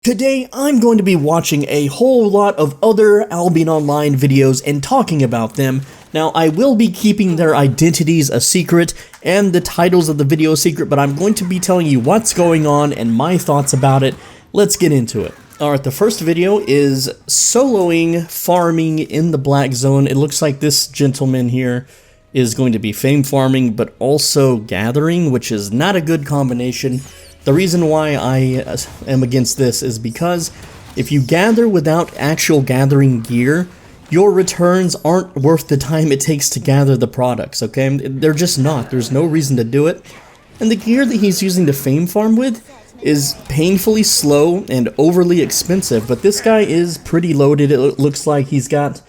Today, I'm going to be watching a whole lot of other Albion Online videos and talking about them. Now, I will be keeping their identities a secret and the titles of the video a secret, but I'm going to be telling you what's going on and my thoughts about it. Let's get into it. Alright, the first video is soloing farming in the black zone. It looks like this gentleman here is going to be fame farming, but also gathering, which is not a good combination. The reason why I am against this is because if you gather without actual gathering gear, your returns aren't worth the time it takes to gather the products, okay? They're just not. There's no reason to do it. And the gear that he's using to fame farm with is painfully slow and overly expensive, but this guy is pretty loaded. It looks like he's got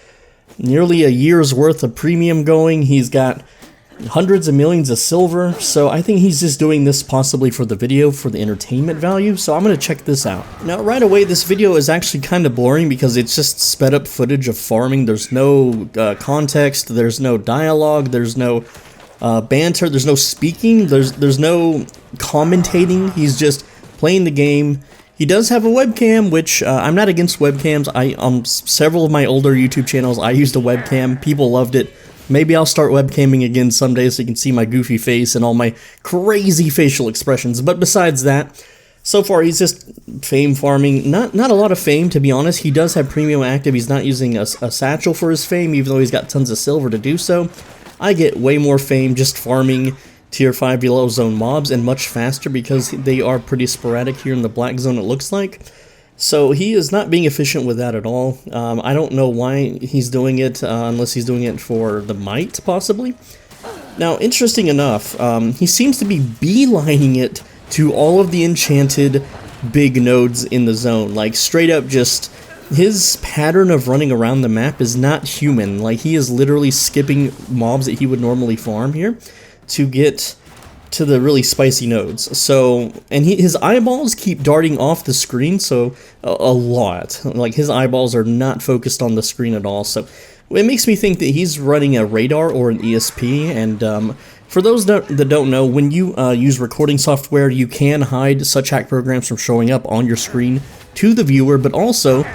nearly a year's worth of premium going. He's got hundreds of millions of silver, so I think he's just doing this possibly for the video, for the entertainment value, so I'm going to check this out. Now, right away, this video is actually kind of boring because it's just sped up footage of farming. There's no context, there's no dialogue, there's no banter, there's no speaking, there's no commentating. He's just playing the game. He does have a webcam, which I'm not against webcams. On several of my older YouTube channels, I used a webcam. People loved it. Maybe I'll start webcamming again someday so you can see my goofy face and all my crazy facial expressions. But besides that, so far he's just fame farming. Not a lot of fame, to be honest. He does have premium active. He's not using a satchel for his fame, even though he's got tons of silver to do so. I get way more fame just farming tier 5 yellow zone mobs and much faster because they are pretty sporadic here in the black zone, it looks like. So he is not being efficient with that at all. I don't know why he's doing it, unless he's doing it for the might, possibly. Now, interesting enough, he seems to be beelining it to all of the enchanted big nodes in the zone. Like, straight up just, his pattern of running around the map is not human. Like, he is literally skipping mobs that he would normally farm here to get to the really spicy nodes. So, and his eyeballs keep darting off the screen, so a lot. Like, his eyeballs are not focused on the screen at all, so it makes me think that he's running a radar or an ESP. And for those that don't know, when you use recording software, you can hide such hack programs from showing up on your screen to the viewer, but also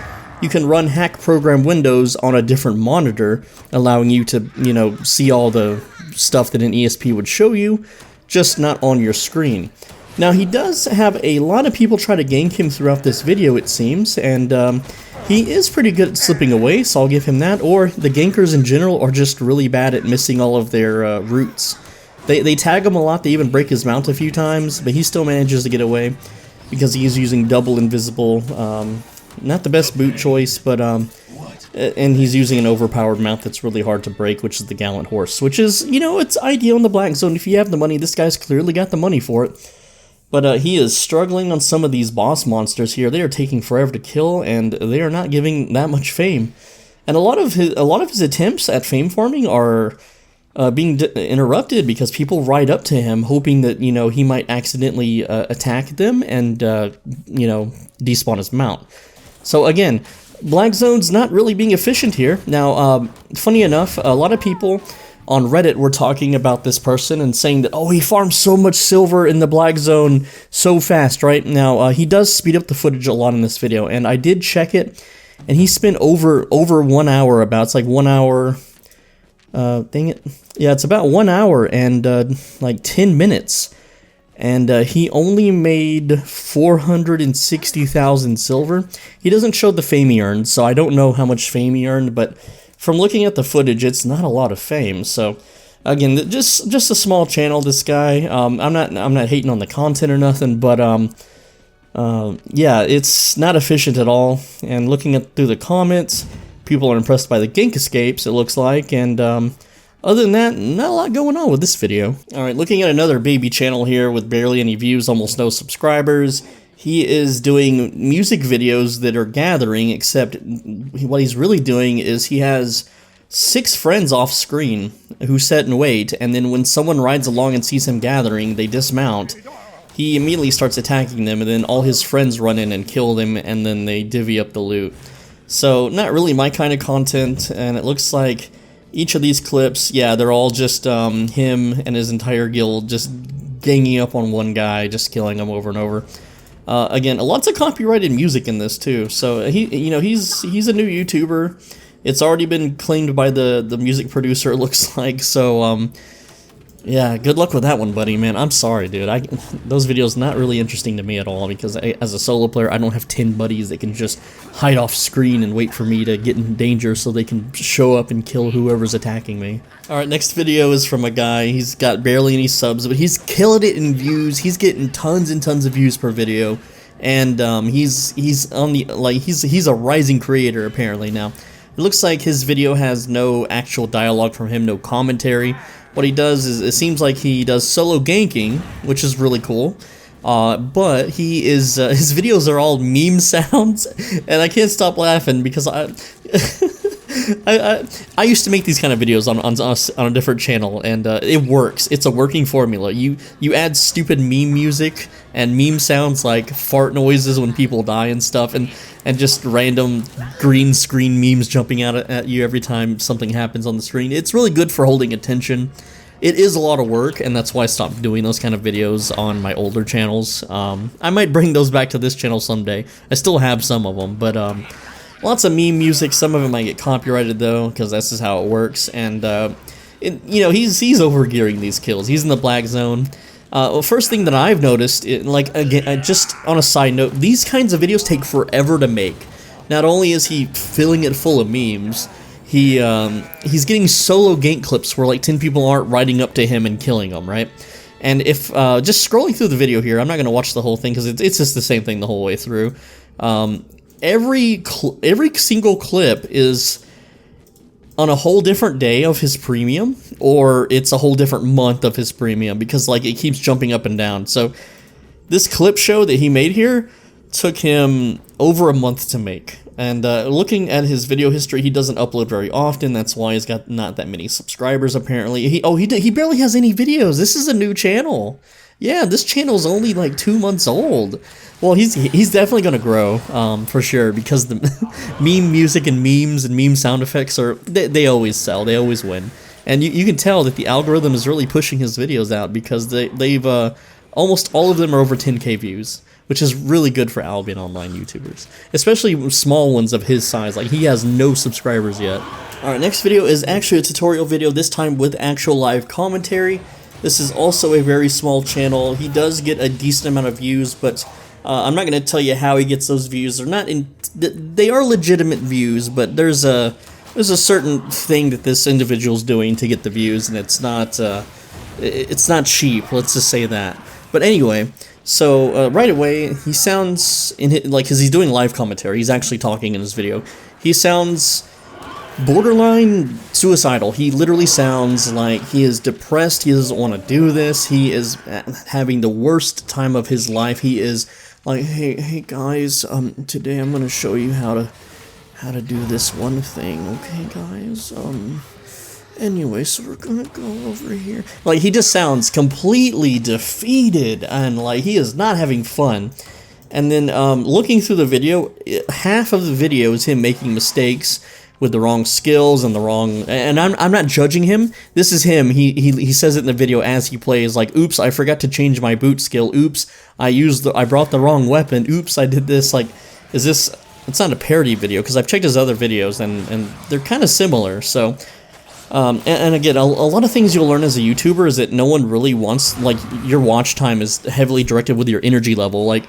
you can run hack program windows on a different monitor, allowing you to, you know, see all the stuff that an ESP would show you, just not on your screen. Now, he does have a lot of people try to gank him throughout this video, it seems, and he is pretty good at slipping away, so I'll give him that. Or the gankers in general are just really bad at missing all of their routes. They tag him a lot, they even break his mount a few times, but he still manages to get away because he is using double invisible. Not the best boot choice, but and he's using an overpowered mount that's really hard to break, which is the Gallant Horse, which is, you know, it's ideal in the black zone if you have the money. This guy's clearly got the money for it. But he is struggling on some of these boss monsters here. They are taking forever to kill, and they are not giving that much fame. And a lot of his attempts at fame farming are being interrupted because people ride up to him hoping that, you know, he might accidentally attack them and, you know, despawn his mount. So again, black zone's not really being efficient here. Now, funny enough, a lot of people on Reddit were talking about this person and saying that, oh, he farms so much silver in the black zone so fast, right? Now, he does speed up the footage a lot in this video, and I did check it, and he spent over 1 hour about, it's like 1 hour, dang it, yeah, it's about 1 hour and like 10 minutes. And he only made 460,000 silver. He doesn't show the fame he earned, so I don't know how much fame he earned, but from looking at the footage, it's not a lot of fame. So again, just a small channel, this guy. I'm not hating on the content or nothing, but yeah, it's not efficient at all. And looking through the comments, people are impressed by the gank escapes, it looks like, and other than that, not a lot going on with this video. Alright, looking at another baby channel here with barely any views, almost no subscribers. He is doing music videos that are gathering, except what he's really doing is he has 6 friends off screen who sit and wait, and then when someone rides along and sees him gathering, they dismount. He immediately starts attacking them, and then all his friends run in and kill them, and then they divvy up the loot. So, not really my kind of content, and it looks like each of these clips, yeah, they're all just him and his entire guild just ganging up on one guy, just killing him over and over. Again, lots of copyrighted music in this too. So he's a new YouTuber. It's already been claimed by the music producer, it looks like. So yeah, good luck with that one, buddy, man. I'm sorry, dude. Those videos not really interesting to me at all because as a solo player, I don't have 10 buddies that can just hide off screen and wait for me to get in danger so they can show up and kill whoever's attacking me. Alright, next video is from a guy. He's got barely any subs, but he's killing it in views. He's getting tons and tons of views per video. And he's on the he's a rising creator apparently now. It looks like his video has no actual dialogue from him, no commentary. What he does is, it seems like he does solo ganking, which is really cool. But he is his videos are all meme sounds, and I can't stop laughing because I used to make these kind of videos on a different channel, and it works. It's a working formula. You add stupid meme music and meme sounds like fart noises when people die and stuff, and just random green screen memes jumping out at you every time something happens on the screen. It's really good for holding attention. It is a lot of work, and that's why I stopped doing those kind of videos on my older channels. I might bring those back to this channel someday. I still have some of them, but lots of meme music. Some of it might get copyrighted though, because that's just how it works. And he's overgearing these kills. He's in the black zone. Well, first thing that I've noticed, again, just on a side note, these kinds of videos take forever to make. Not only is he filling it full of memes, he's getting solo gank clips where like 10 people aren't riding up to him and killing him, right? And if just scrolling through the video here, I'm not gonna watch the whole thing because it's just the same thing the whole way through. Every single clip is on a whole different day of his premium, or it's a whole different month of his premium, because like it keeps jumping up and down. So this clip show that he made here took him over a month to make. And looking at his video history, he doesn't upload very often. That's why he's got not that many subscribers apparently. He barely has any videos. This is a new channel. Yeah, this channel's only like 2 months old. Well, he's definitely gonna grow, for sure, because the meme music and memes and meme sound effects they always sell, they always win, and you can tell that the algorithm is really pushing his videos out because they've almost all of them are over 10K views, which is really good for Albion Online YouTubers, especially small ones of his size. Like he has no subscribers yet. All right, next video is actually a tutorial video, this time with actual live commentary. This is also a very small channel. He does get a decent amount of views, but I'm not going to tell you how he gets those views. They are legitimate views, but there's a certain thing that this individual's doing to get the views, and it's not cheap. Let's just say that. But anyway, so right away he sounds because he's doing live commentary. He's actually talking in his video. He sounds borderline suicidal. He literally sounds like he is depressed. He doesn't want to do this. He is having the worst time of his life. He is like, hey guys, today I'm gonna show you how to do this one thing, okay guys? Anyway, so we're gonna go over here. Like, he just sounds completely defeated, and like he is not having fun. And then looking through the video, half of the video is him making mistakes with the wrong skills and the wrong, and I'm not judging him. This is him. He says it in the video as he plays, like, oops, I forgot to change my boot skill. Oops, I brought the wrong weapon. Oops, I did this. Like, it's not a parody video, because I've checked his other videos and they're kind of similar. So and again, a lot of things you'll learn as a YouTuber is that no one really wants, like, your watch time is heavily directed with your energy level. Like,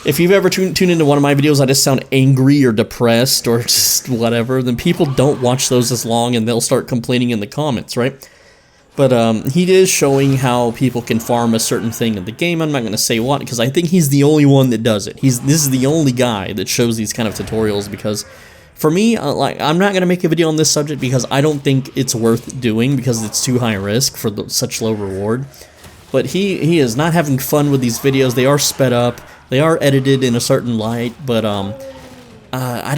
if you've ever tuned into one of my videos, I just sound angry or depressed or just whatever, then people don't watch those as long and they'll start complaining in the comments, right? But he is showing how people can farm a certain thing in the game. I'm not going to say what, because I think he's the only one that does it. This is the only guy that shows these kind of tutorials, because for me, I'm not going to make a video on this subject because I don't think it's worth doing, because it's too high risk for such low reward. But he is not having fun with these videos. They are sped up. They are edited in a certain light, but I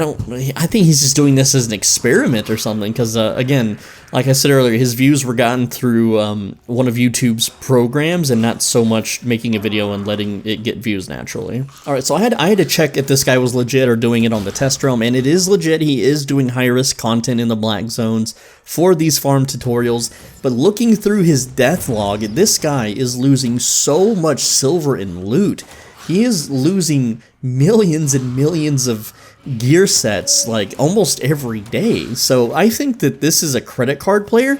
think he's just doing this as an experiment or something, because again, like I said earlier, his views were gotten through one of YouTube's programs and not so much making a video and letting it get views naturally. Alright, so I had to check if this guy was legit or doing it on the test realm, and it is legit. He is doing high-risk content in the black zones for these farm tutorials, but looking through his death log, this guy is losing so much silver and loot. he is losing millions and millions of gear sets like almost every day. So I think that this is a credit card player.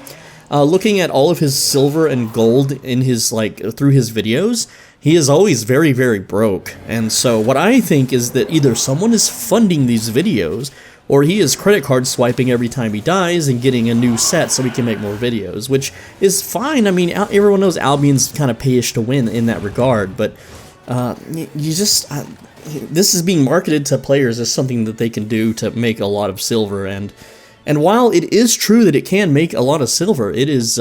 Looking at all of his silver and gold in his through his videos, he is always very, very broke. And so what I think is that either someone is funding these videos, or he is credit card swiping every time he dies and getting a new set so he can make more videos, which is fine. I mean, everyone knows Albion's kind of payish to win in that regard, but this is being marketed to players as something that they can do to make a lot of silver, and while it is true that it can make a lot of silver, it is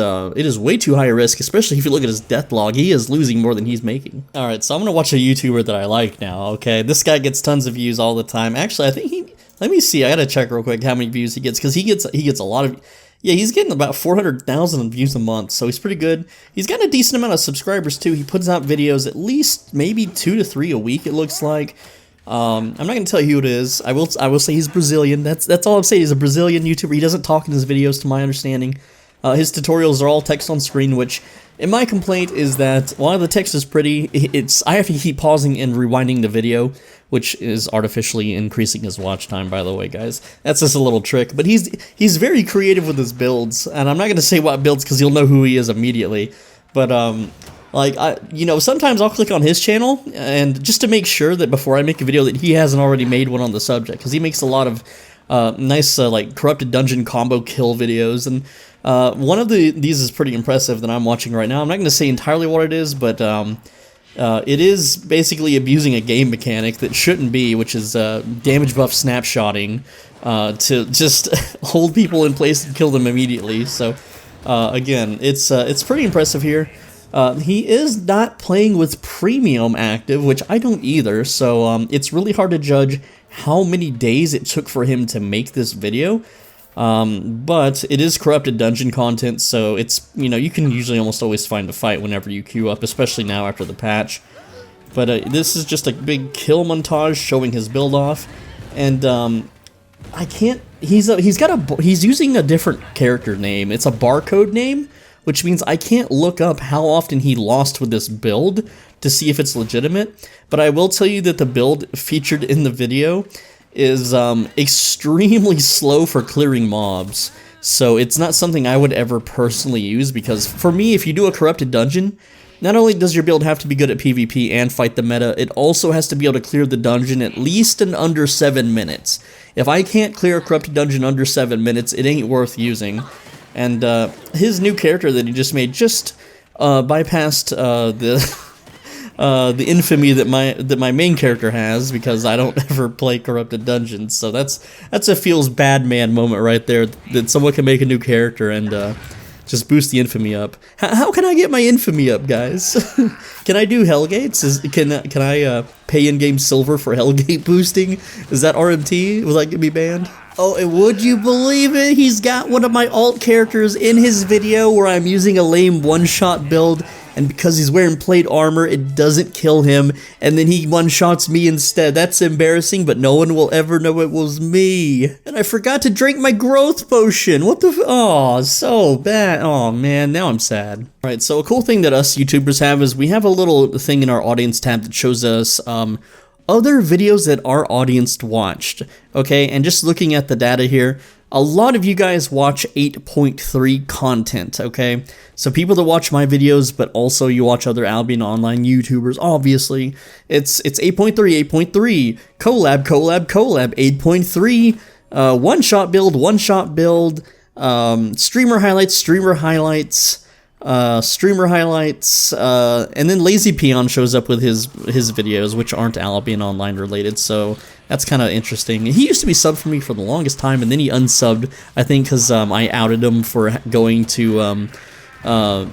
way too high a risk, especially if you look at his death log. He is losing more than he's making. Alright, so I'm gonna watch a YouTuber that I like now, okay? This guy gets tons of views all the time. Actually, I think let me see, I gotta check real quick how many views he gets, because he gets a lot of... Yeah, he's getting about 400,000 views a month, so he's pretty good. He's got a decent amount of subscribers too. He puts out videos at least maybe 2 to 3 a week, it looks like. I'm not gonna tell you who it is. I will say he's Brazilian. That's all I'm saying. He's a Brazilian YouTuber. He doesn't talk in his videos, to my understanding. His tutorials are all text on screen, which, in my complaint, is that while the text is pretty, I have to keep pausing and rewinding the video, which is artificially increasing his watch time, by the way, guys. That's just a little trick. But he's very creative with his builds, and I'm not gonna say what builds because you'll know who he is immediately. But sometimes I'll click on his channel, and just to make sure that before I make a video that he hasn't already made one on the subject, because he makes a lot of nice corrupted dungeon combo kill videos, and one of these is pretty impressive that I'm watching right now. I'm not going to say entirely what it is, but it is basically abusing a game mechanic that shouldn't be, which is damage buff snapshotting to just hold people in place and kill them immediately. So again, it's pretty impressive here. He is not playing with premium active, which I don't either, so it's really hard to judge how many days it took for him to make this video. But it is corrupted dungeon content, so it's, you can usually almost always find a fight whenever you queue up, especially now after the patch. But this is just a big kill montage showing his build off, and I can't. He's using a different character name. It's a barcode name, which means I can't look up how often he lost with this build to see if it's legitimate. But I will tell you that the build featured in the video is extremely slow for clearing mobs. So it's not something I would ever personally use, because for me, if you do a corrupted dungeon, not only does your build have to be good at PvP and fight the meta, it also has to be able to clear the dungeon at least in under 7 minutes. If I can't clear a corrupted dungeon under 7 minutes, it ain't worth using. And his new character that he just made just bypassed the infamy that my main character has, because I don't ever play corrupted dungeons. So that's a feels bad man moment right there, that someone can make a new character and just boost the infamy up. How can I get my infamy up, guys? Can I do Hellgates? Can I pay in-game silver for Hellgate boosting? Is that RMT? Will that get me banned? Oh, and would you believe it? He's got one of my alt characters in his video where I'm using a lame one-shot build, and because he's wearing plate armor, it doesn't kill him, and then he one-shots me instead. That's embarrassing, but no one will ever know it was me. And I forgot to drink my growth potion. What the oh, so bad. Oh man, now I'm sad. Alright, so a cool thing that us YouTubers have is we have a little thing in our audience tab that shows us other videos that our audience watched, okay? And just looking at the data here, a lot of you guys watch 8.3 content, okay? So people that watch my videos, but also you watch other Albion Online YouTubers, obviously. It's 8.3, 8.3, collab, 8.3, one-shot build, streamer highlights, and then Lazy Peon shows up with his videos, which aren't Albion Online related, so that's kind of interesting. He used to be subbed for me for the longest time, and then he unsubbed, I think, because I outed him for going to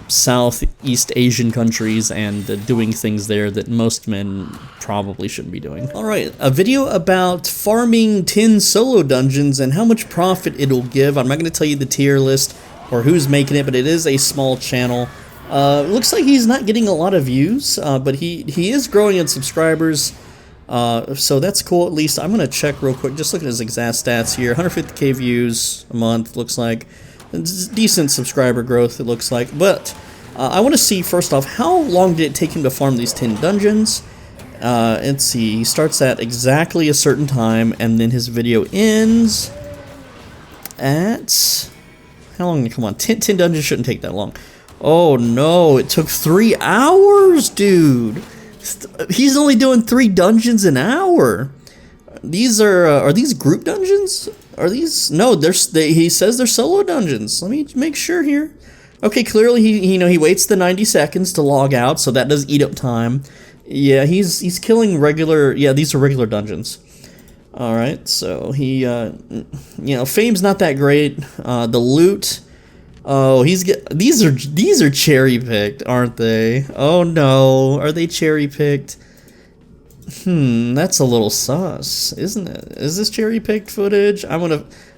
Southeast Asian countries and doing things there that most men probably shouldn't be doing. Alright, a video about farming 10 solo dungeons and how much profit it'll give. I'm not going to tell you the tier list or who's making it, but it is a small channel. Looks like he's not getting a lot of views, but he is growing in subscribers, so that's cool at least. I'm going to check real quick, just look at his exact stats here. 150k views a month, looks like. Decent subscriber growth, it looks like. But I want to see, first off, how long did it take him to farm these 10 dungeons? let's see, he starts at exactly a certain time, and then his video ends at, how long, come on, 10 dungeons shouldn't take that long. Oh no, it took 3 hours, dude. He's only doing 3 dungeons an hour. These are these group dungeons? Are these, no, he says they're solo dungeons. Let me make sure here. Okay, clearly he waits the 90 seconds to log out, so that does eat up time. Yeah, he's killing regular, yeah, these are regular dungeons. All right, so he, fame's not that great. The loot, oh, these are cherry picked, aren't they? Oh no, are they cherry picked? That's a little sus, isn't it? Is this cherry picked footage? I'm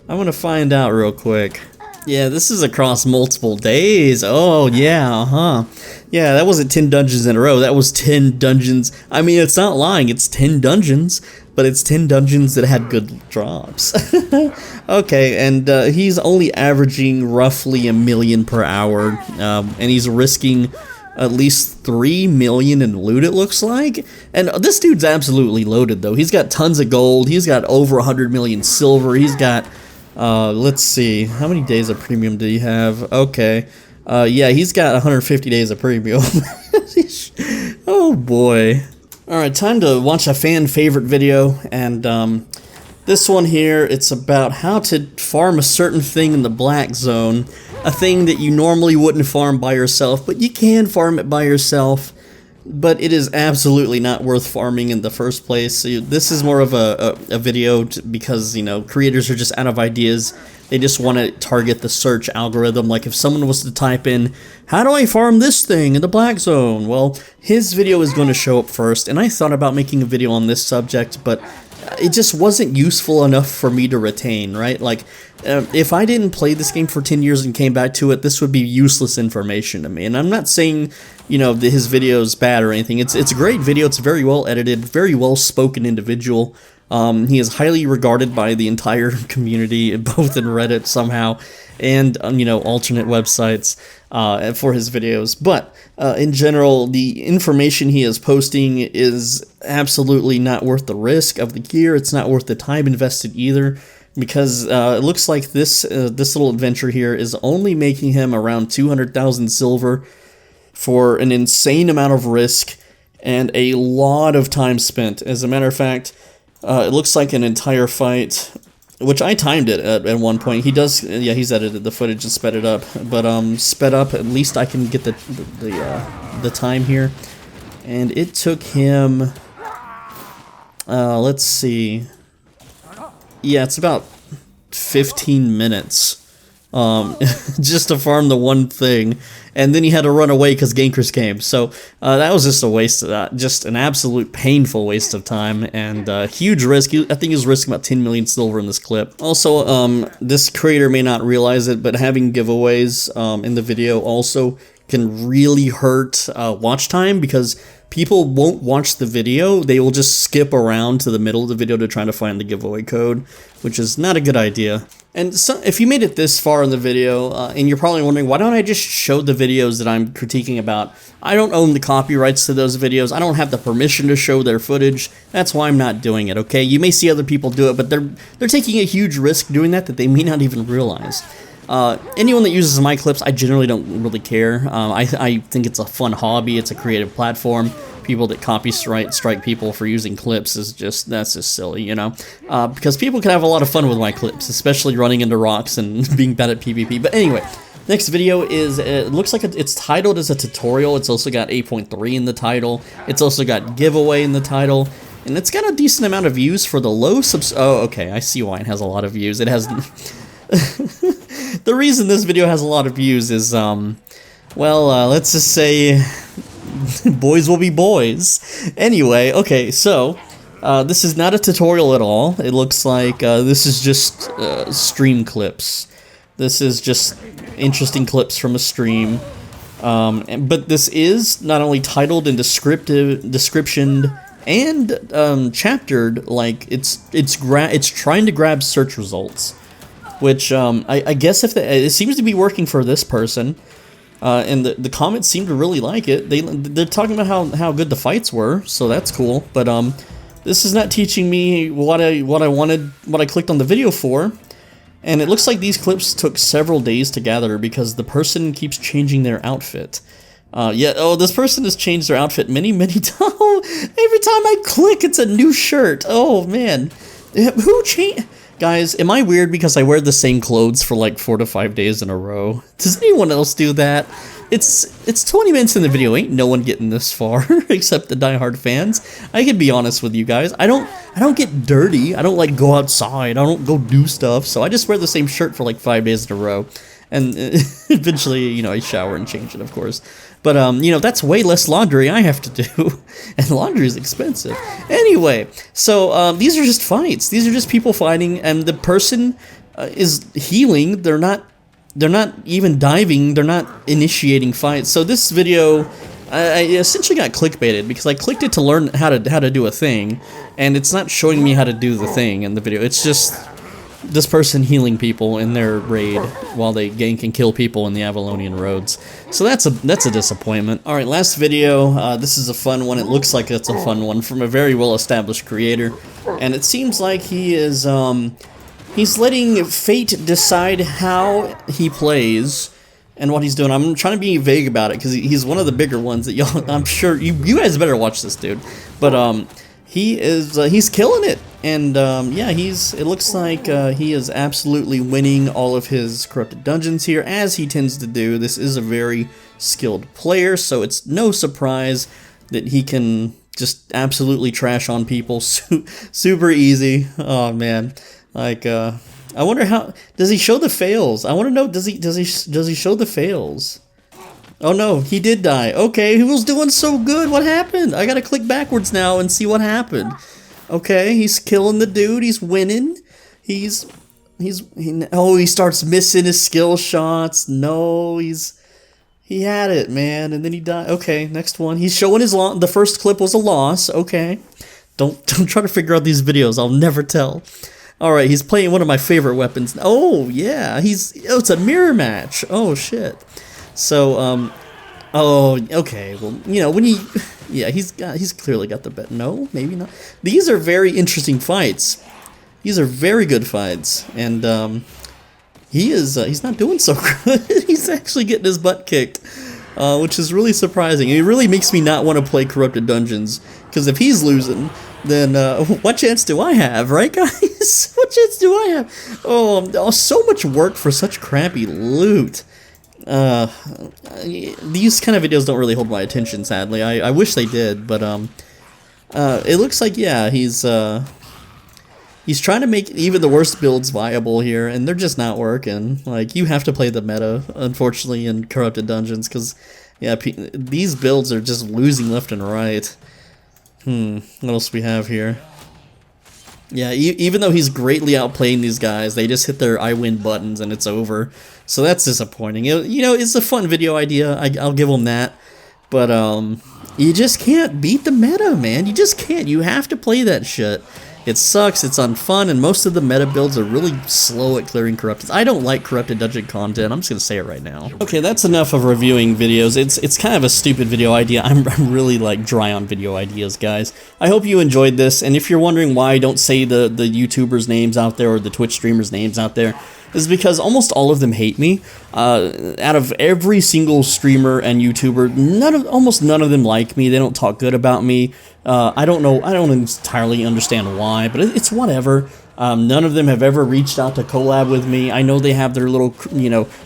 gonna find out real quick. Yeah, this is across multiple days. Oh yeah, yeah, that wasn't 10 dungeons in a row. That was 10 dungeons. I mean, it's not lying. It's 10 dungeons, but it's 10 dungeons that had good drops. Okay, and he's only averaging roughly 1 million per hour, and he's risking at least 3 million in loot, it looks like. And this dude's absolutely loaded, though. He's got tons of gold. He's got over 100 million silver. He's got, let's see, how many days of premium do you have? Okay. Yeah, he's got 150 days of premium. Oh boy. Alright, time to watch a fan favorite video, and this one here, it's about how to farm a certain thing in the black zone. A thing that you normally wouldn't farm by yourself, but you can farm it by yourself. But it is absolutely not worth farming in the first place. So this is more of a video because, creators are just out of ideas. They just want to target the search algorithm. Like if someone was to type in, how do I farm this thing in the black zone? Well, his video is going to show up first. And I thought about making a video on this subject, but it just wasn't useful enough for me to retain, right? Like, if I didn't play this game for 10 years and came back to it, this would be useless information to me. And I'm not saying, that his video is bad or anything. It's a great video. It's very well edited, very well spoken individual. He is highly regarded by the entire community, both in Reddit somehow, and alternate websites for his videos. But in general, the information he is posting is absolutely not worth the risk of the gear. It's not worth the time invested either, because it looks like this little adventure here is only making him around 200,000 silver for an insane amount of risk and a lot of time spent. As a matter of fact, it looks like an entire fight, which I timed it at one point. He does, yeah, he's edited the footage and sped it up, but sped up, at least I can get the time here. And it took him, let's see, yeah, it's about 15 minutes just to farm the one thing, and then he had to run away because gankers came. So that was just a waste of that, just an absolute painful waste of time, and huge risk. I think he was risking about 10 million silver in this clip. Also, this creator may not realize it, but having giveaways in the video also can really hurt watch time, because people won't watch the video. They will just skip around to the middle of the video to try to find the giveaway code, which is not a good idea. And so, if you made it this far in the video, and you're probably wondering, why don't I just show the videos that I'm critiquing about? I don't own the copyrights to those videos. I don't have the permission to show their footage. That's why I'm not doing it, okay? You may see other people do it, but they're taking a huge risk doing that they may not even realize. Anyone that uses my clips, I generally don't really care. I think it's a fun hobby. It's a creative platform. People that strike people for using clips is that's just silly, because people can have a lot of fun with my clips, especially running into rocks and being bad at PvP. But anyway, next video is, it looks like it's titled as a tutorial. It's also got 8.3 in the title. It's also got giveaway in the title. And it's got a decent amount of views for the low oh, okay, I see why it has a lot of views. It has... The reason this video has a lot of views is, let's just say... boys will be boys. Anyway, okay, so this is not a tutorial at all. It looks like this is just stream clips. This is just interesting clips from a stream. But this is not only titled and descriptioned and chaptered, like it's trying to grab search results, which I guess it seems to be working for this person. and the comments seem to really like it. They're talking about how good the fights were, so that's cool. But this is not teaching me what I wanted, what I clicked on the video for. And it looks like these clips took several days to gather because the person keeps changing their outfit. This person has changed their outfit many times. Every time I click, it's a new shirt. Oh man, who changed? Guys, am I weird because I wear the same clothes for like 4 to 5 days in a row? Does anyone else do that? It's 20 minutes in the video, ain't no one getting this far except the diehard fans. I can be honest with you guys. I don't get dirty. I don't like go outside. I don't go do stuff. So I just wear the same shirt for like 5 days in a row. And eventually, you know, I shower and change it, of course. But, you know, that's way less laundry I have to do. And laundry is expensive. Anyway, so these are just fights. These are just people fighting, and the person is healing. They're not even diving. They're not initiating fights. So this video, I essentially got clickbaited because I clicked it to learn how to do a thing, and it's not showing me how to do the thing in the video. It's just this person healing people in their raid while they gank and kill people in the Avalonian roads. So that's a disappointment. Alright, last video. This is a fun one. It looks like it's a fun one from a very well-established creator. And it seems like he is, he's letting fate decide how he plays and what he's doing. I'm trying to be vague about it because he's one of the bigger ones that y'all, I'm sure, you guys better watch this dude. But, he's killing it. And, yeah, it looks like, he is absolutely winning all of his corrupted dungeons here, as he tends to do. This is a very skilled player, so it's no surprise that he can just absolutely trash on people super easy. Oh, man. Like, I wonder how, does he show the fails? I want to know, does he show the fails? Oh no, he did die. Okay, he was doing so good. What happened? I gotta click backwards now and see what happened. Okay, he's killing the dude. He's winning. He starts missing his skill shots. No, he had it, man, and then he died. Okay, next one. He's showing his the first clip was a loss. Okay, don't try to figure out these videos. I'll never tell. All right, he's playing one of my favorite weapons. Oh yeah, it's a mirror match. Oh shit. So, oh, okay, well, you know, he's clearly got the bet. No, maybe not. These are very interesting fights. These are very good fights, and, he's not doing so good. He's actually getting his butt kicked, which is really surprising. It really makes me not want to play Corrupted Dungeons, because if he's losing, then, what chance do I have, right, guys? What chance do I have? Oh, so much work for such crappy loot. These kind of videos don't really hold my attention, sadly. I wish they did, but it looks like, yeah, he's trying to make even the worst builds viable here, and they're just not working. Like, you have to play the meta, unfortunately, in Corrupted Dungeons, because, yeah, these builds are just losing left and right. What else do we have here? Yeah, even though he's greatly outplaying these guys, they just hit their I win buttons and it's over. So that's disappointing. You know, it's a fun video idea. I'll give him that. But, you just can't beat the meta, man. You just can't. You have to play that shit. It sucks, it's unfun, and most of the meta builds are really slow at clearing corrupted. I don't like corrupted dungeon content, I'm just gonna say it right now. Okay, that's enough of reviewing videos. It's kind of a stupid video idea. I'm really like dry on video ideas, guys. I hope you enjoyed this, and if you're wondering why I don't say the YouTubers' names out there or the Twitch streamers' names out there, is because almost all of them hate me. Out of every single streamer and YouTuber, almost none of them like me. They don't talk good about me. I don't know. I don't entirely understand why, but it's whatever. None of them have ever reached out to collab with me. I know they have their little,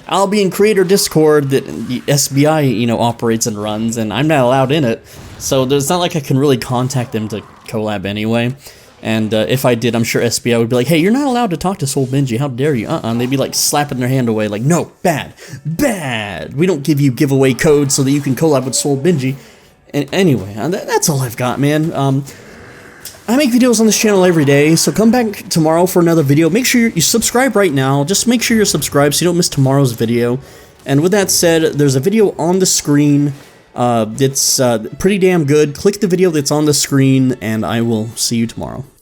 Albion creator Discord that the SBI, operates and runs, and I'm not allowed in it. So it's not like I can really contact them to collab anyway. And if I did, I'm sure SBI would be like, hey, you're not allowed to talk to Soul Benji. How dare you? And they'd be like slapping their hand away like, no, bad. We don't give you giveaway codes so that you can collab with Soul Benji. And anyway, that's all I've got, man. I make videos on this channel every day, so come back tomorrow for another video. Make sure you subscribe right now. Just make sure you're subscribed so you don't miss tomorrow's video. And with that said, there's a video on the screen. It's pretty damn good. Click the video that's on the screen, and I will see you tomorrow.